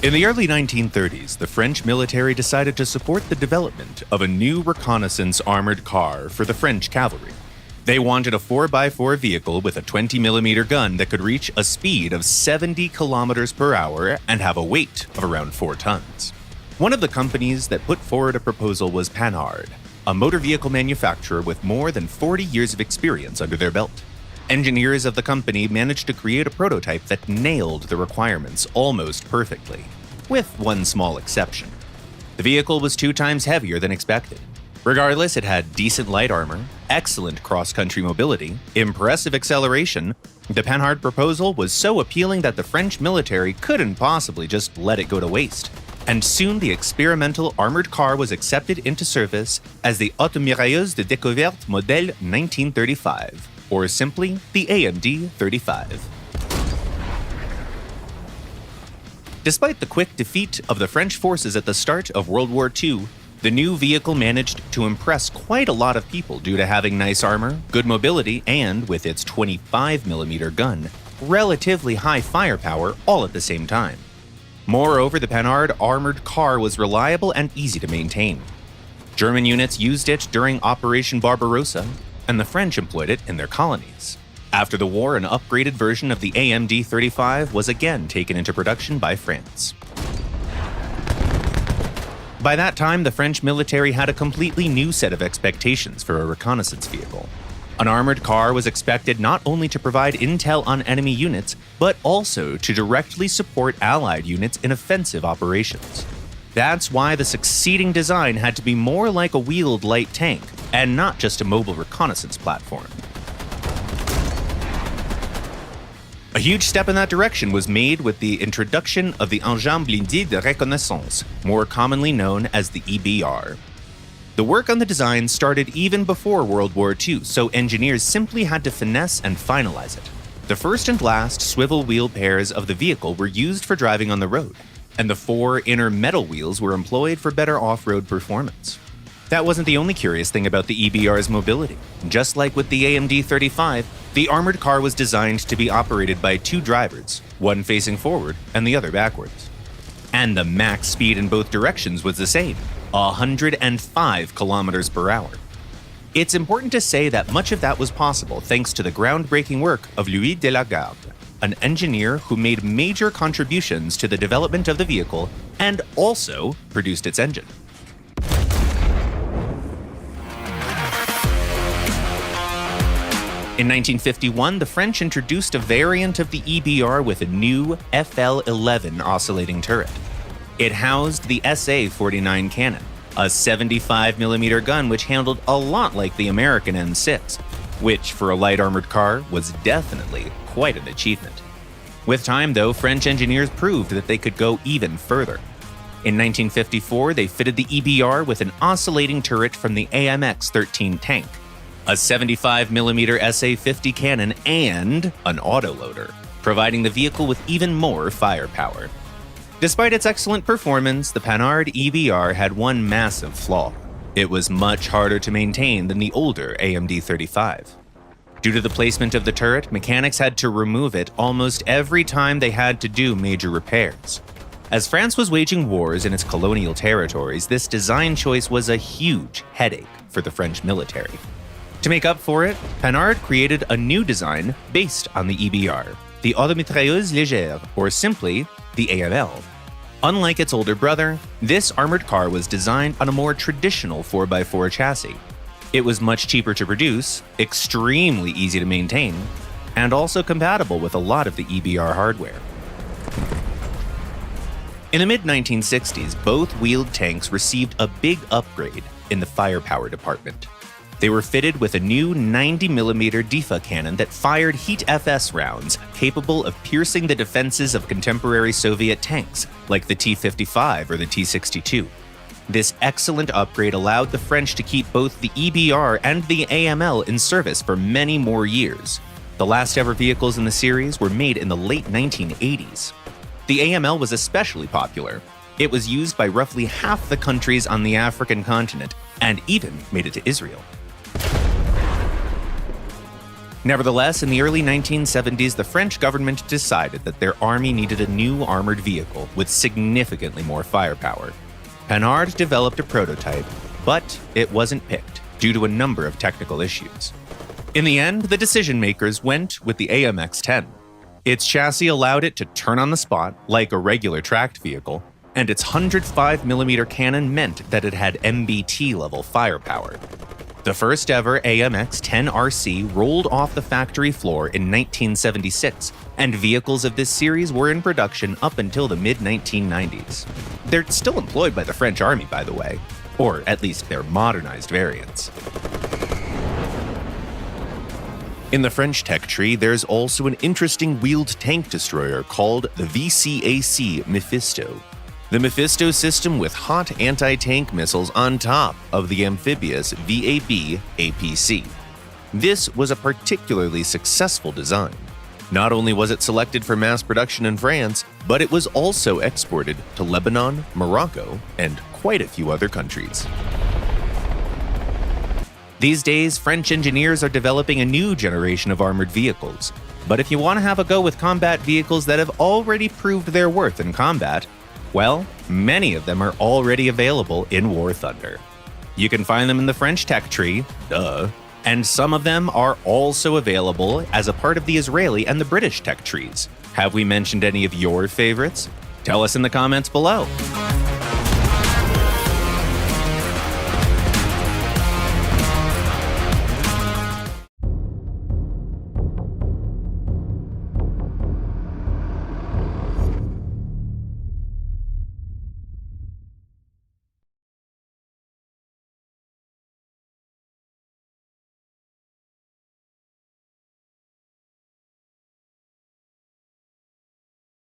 In the early 1930s, the French military decided to support the development of a new reconnaissance armored car for the French cavalry. They wanted a 4x4 vehicle with a 20mm gun that could reach a speed of 70 kilometers per hour and have a weight of around 4 tons. One of the companies that put forward a proposal was Panhard, a motor vehicle manufacturer with more than 40 years of experience under their belt. Engineers of the company managed to create a prototype that nailed the requirements almost perfectly, with one small exception. The vehicle was 2 times heavier than expected. Regardless, it had decent light armor, excellent cross-country mobility, impressive acceleration. The Panhard proposal was so appealing that the French military couldn't possibly just let it go to waste. And soon the experimental armored car was accepted into service as the Haute Mitrailleuse de Découverte Modèle 1935, or simply the AMD-35. Despite the quick defeat of the French forces at the start of World War II, the new vehicle managed to impress quite a lot of people due to having nice armor, good mobility, and, with its 25mm gun, relatively high firepower all at the same time. Moreover, the Panhard armored car was reliable and easy to maintain. German units used it during Operation Barbarossa, and the French employed it in their colonies. After the war, an upgraded version of the AMD-35 was again taken into production by France. By that time, the French military had a completely new set of expectations for a reconnaissance vehicle. An armored car was expected not only to provide intel on enemy units, but also to directly support Allied units in offensive operations. That's why the succeeding design had to be more like a wheeled light tank, and not just a mobile reconnaissance platform. A huge step in that direction was made with the introduction of the Engin Blindé de Reconnaissance, more commonly known as the e.b.r. The work on the design started even before World War II, so engineers simply had to finesse and finalize it. The first and last swivel wheel pairs of the vehicle were used for driving on the road, and the 4 inner metal wheels were employed for better off-road performance. That wasn't the only curious thing about the e.b.r's mobility. Just like with the AMD-35, the armored car was designed to be operated by 2 drivers, one facing forward and the other backwards. And the max speed in both directions was the same, 105 kilometers per hour. It's important to say that much of that was possible thanks to the groundbreaking work of Louis de la Garde, an engineer who made major contributions to the development of the vehicle and also produced its engine. In 1951, the French introduced a variant of the e.b.r. with a new FL-11 oscillating turret. It housed the SA-49 cannon, a 75mm gun which handled a lot like the American M6, which for a light armored car was definitely quite an achievement. With time, though, French engineers proved that they could go even further. In 1954, they fitted the e.b.r. with an oscillating turret from the AMX-13 tank, a 75mm SA-50 cannon, and an autoloader, providing the vehicle with even more firepower. Despite its excellent performance, the Panhard e.b.r. had one massive flaw. It was much harder to maintain than the older AMD-35. Due to the placement of the turret, mechanics had to remove it almost every time they had to do major repairs. As France was waging wars in its colonial territories, this design choice was a huge headache for the French military. To make up for it, Panhard created a new design based on the e.b.r., the Mitrailleuse Légère, or simply the AML. Unlike its older brother, this armored car was designed on a more traditional 4x4 chassis. It was much cheaper to produce, extremely easy to maintain, and also compatible with a lot of the e.b.r. hardware. In the mid-1960s, both wheeled tanks received a big upgrade in the firepower department. They were fitted with a new 90mm DIFA cannon that fired Heat FS rounds capable of piercing the defenses of contemporary Soviet tanks, like the T-55 or the T-62. This excellent upgrade allowed the French to keep both the e.b.r. and the AML in service for many more years. The last ever vehicles in the series were made in the late 1980s. The AML was especially popular. It was used by roughly half the countries on the African continent, and even made it to Israel. Nevertheless, in the early 1970s, the French government decided that their army needed a new armored vehicle with significantly more firepower. Panhard developed a prototype, but it wasn't picked due to a number of technical issues. In the end, the decision makers went with the AMX-10. Its chassis allowed it to turn on the spot like a regular tracked vehicle, and its 105mm cannon meant that it had MBT-level firepower. The first ever AMX-10 RC rolled off the factory floor in 1976, and vehicles of this series were in production up until the mid-1990s. They're still employed by the French Army, by the way, or at least their modernized variants. In the French tech tree, there's also an interesting wheeled tank destroyer called the VCAC Mephisto. The Mephisto system with hot anti-tank missiles on top of the amphibious VAB APC. This was a particularly successful design. Not only was it selected for mass production in France, but it was also exported to Lebanon, Morocco, and quite a few other countries. These days, French engineers are developing a new generation of armored vehicles. But if you want to have a go with combat vehicles that have already proved their worth in combat, well, many of them are already available in War Thunder. You can find them in the French tech tree, duh, and some of them are also available as a part of the Israeli and the British tech trees. Have we mentioned any of your favorites? Tell us in the comments below.